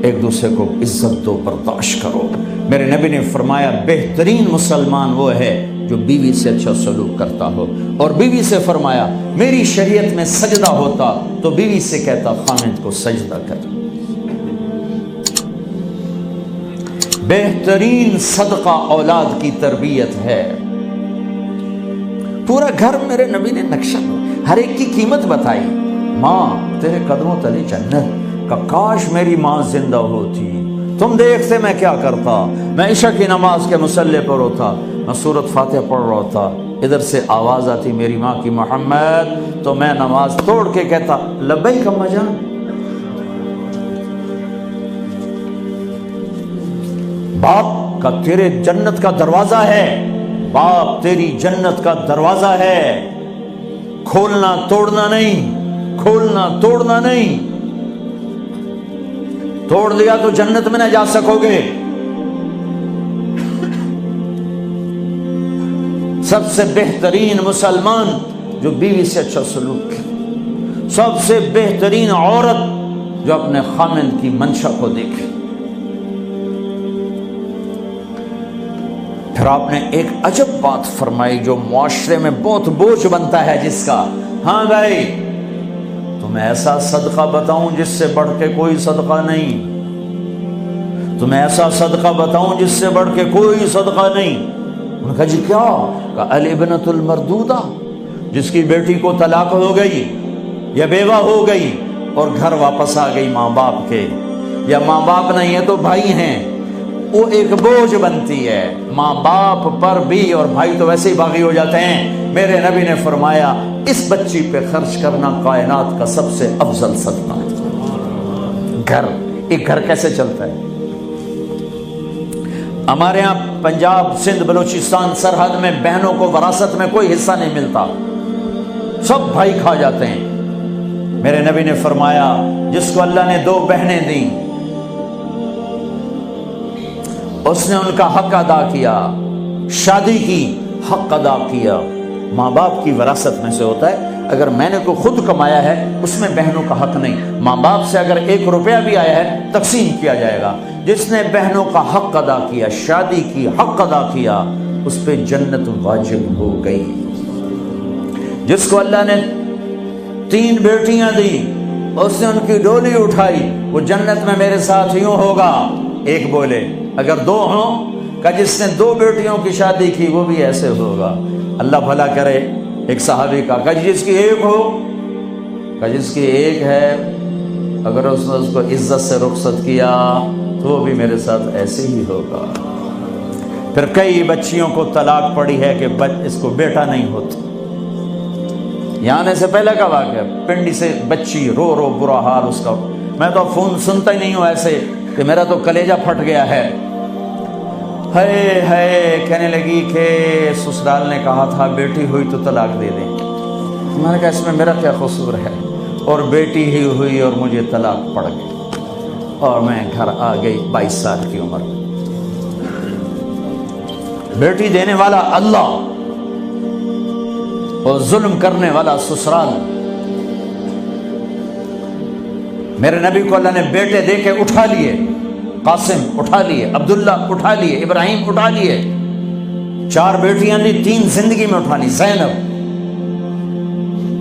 ایک دوسرے کو عزت دو، برداشت کرو۔ میرے نبی نے فرمایا بہترین مسلمان وہ ہے جو بیوی سے اچھا سلوک کرتا ہو، اور بیوی سے فرمایا میری شریعت میں سجدہ ہوتا تو بیوی سے کہتا خامند کو سجدہ کر۔ بہترین صدقہ اولاد کی تربیت ہے۔ پورا گھر میرے نبی نے نقشہ، ہر ایک کی قیمت بتائی۔ ماں تیرے قدموں تلے جنت، کہ کاش میری ماں زندہ ہوتی، تم دیکھتے میں کیا کرتا، میں عشاء کی نماز کے مصلی پر ہوتا، میں سورۃ فاتحہ پڑھ رہا ہوتا، ادھر سے آواز آتی میری ماں کی محمد، تو میں نماز توڑ کے کہتا لبیک اماں جان۔ باپ کا تیرے جنت کا دروازہ ہے، باپ تیری جنت کا دروازہ ہے، کھولنا توڑنا نہیں، کھولنا توڑنا نہیں، توڑ دیا تو جنت میں نہ جا سکو گے۔ سب سے بہترین مسلمان جو بیوی سے اچھا سلوک کرے، سب سے بہترین عورت جو اپنے خامند کی منشا کو دیکھے۔ پھر آپ نے ایک عجب بات فرمائی جو معاشرے میں بہت بوجھ بنتا ہے جس کا، ہاں بھائی تمہیں ایسا صدقہ بتاؤں جس سے بڑھ کے کوئی صدقہ نہیں، تمہیں ایسا صدقہ بتاؤں جس سے بڑھ کے کوئی صدقہ نہیں۔ انہوں نے کہا جی کیا؟ کہ الابنۃ المردودہ، جس کی بیٹی کو طلاق ہو گئی یا بیوہ ہو گئی اور گھر واپس آ گئی ماں باپ کے، یا ماں باپ نہیں ہے تو بھائی ہیں، وہ ایک بوجھ بنتی ہے ماں باپ پر بھی، اور بھائی تو ویسے ہی باغی ہو جاتے ہیں۔ میرے نبی نے فرمایا اس بچی پہ خرچ کرنا کائنات کا سب سے افضل صدقہ ہے۔ گھر، ایک گھر کیسے چلتا ہے؟ ہمارے ہاں پنجاب، سندھ، بلوچستان سرحد میں بہنوں کو وراثت میں کوئی حصہ نہیں ملتا، سب بھائی کھا جاتے ہیں۔ میرے نبی نے فرمایا جس کو اللہ نے 2 بہنیں دیں اس نے ان کا حق ادا کیا، شادی کی حق ادا کیا۔ ماں باپ کی وراثت میں سے ہوتا ہے، اگر میں نے کوئی خود کمایا ہے اس میں بہنوں کا حق نہیں، ماں باپ سے اگر 1 روپیہ بھی آیا ہے تقسیم کیا جائے گا۔ جس نے بہنوں کا حق ادا کیا، شادی کی حق ادا کیا، اس پہ جنت واجب ہو گئی۔ جس کو اللہ نے 3 بیٹیاں دی، اس نے ان کی ڈولی اٹھائی، وہ جنت میں میرے ساتھ یوں ہوگا۔ ایک بولے، اگر 2 ہوں، کہ جس نے 2 بیٹیوں کی شادی کی وہ بھی ایسے ہوگا۔ اللہ بھلا کرے۔ ایک صحابی کا، کہ جس کی 1 ہو، کہ جس کی 1 ہے، اگر اس نے اس کو عزت سے رخصت کیا تو وہ بھی میرے ساتھ ایسے ہی ہوگا۔ پھر کئی بچیوں کو طلاق پڑی ہے کہ اس کو بیٹا نہیں ہوتا۔ یہاں آنے سے پہلے کا واقعہ، پنڈی سے بچی رو رو برا حال اس کا، میں تو فون سنتا ہی نہیں ہوں ایسے کہ میرا تو کلیجہ پھٹ گیا ہے۔ ہے کہنے لگی کہ سسرال نے کہا تھا بیٹی ہوئی تو طلاق دے دیں۔ میں نے کہا اس میں میرا کیا قصور ہے، اور بیٹی ہی ہوئی اور مجھے طلاق پڑ گئی اور میں گھر آ گئی 22 سال کی عمر میں۔ بیٹی دینے والا اللہ اور ظلم کرنے والا سسرال۔ میرے نبی کو اللہ نے بیٹے دے کے اٹھا لیے، قاسم اٹھا لیے، عبداللہ اٹھا لیے، ابراہیم اٹھا لیے، 4 بیٹیاں دی، 3 زندگی میں اٹھا لی، زینب،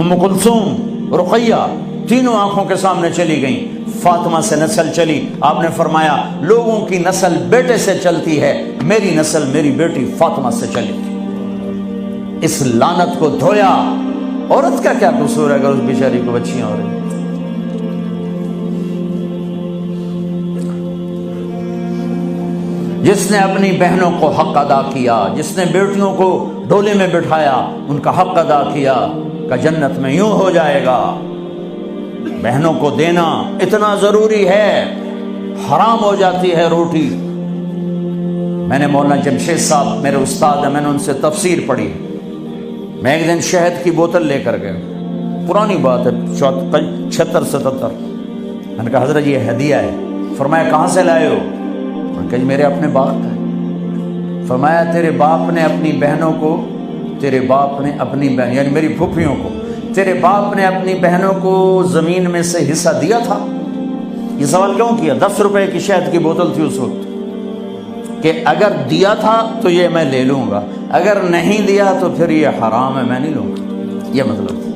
ام کلثوم، رقیہ، تینوں آنکھوں کے سامنے چلی گئیں۔ فاطمہ سے نسل چلی، آپ نے فرمایا لوگوں کی نسل بیٹے سے چلتی ہے، میری نسل میری بیٹی فاطمہ سے چلی تھی۔ اس لعنت کو دھویا۔ عورت کا کیا قصور ہے اگر اس بیچاری کو بچیاں ہو رہی؟ جس نے اپنی بہنوں کو حق ادا کیا، جس نے بیٹیوں کو ڈولے میں بٹھایا، ان کا حق ادا کیا، کہ جنت میں یوں ہو جائے گا۔ بہنوں کو دینا اتنا ضروری ہے، حرام ہو جاتی ہے روٹی۔ میں نے مولانا جمشید صاحب میرے استاد ہیں، میں نے ان سے تفسیر پڑھی۔ میں ایک دن شہد کی بوتل لے کر گیا، پرانی بات ہے 76-77۔ میں نے کہا حضرت یہ ہدیہ ہے۔ فرمایا کہاں سے لائے ہو؟ میں نے کہا میرے اپنے باپ کا ہے۔ فرمایا تیرے باپ نے اپنی بہنوں کو، تیرے باپ نے اپنی بہن یعنی میری پھوپھیوں کو، تیرے باپ نے اپنی بہنوں کو زمین میں سے حصہ دیا تھا؟ یہ سوال کیوں کیا؟ 10 روپے کی شہد کی بوتل تھی اس وقت، کہ اگر دیا تھا تو یہ میں لے لوں گا، اگر نہیں دیا تو پھر یہ حرام ہے، میں نہیں لوں گا، یہ مطلب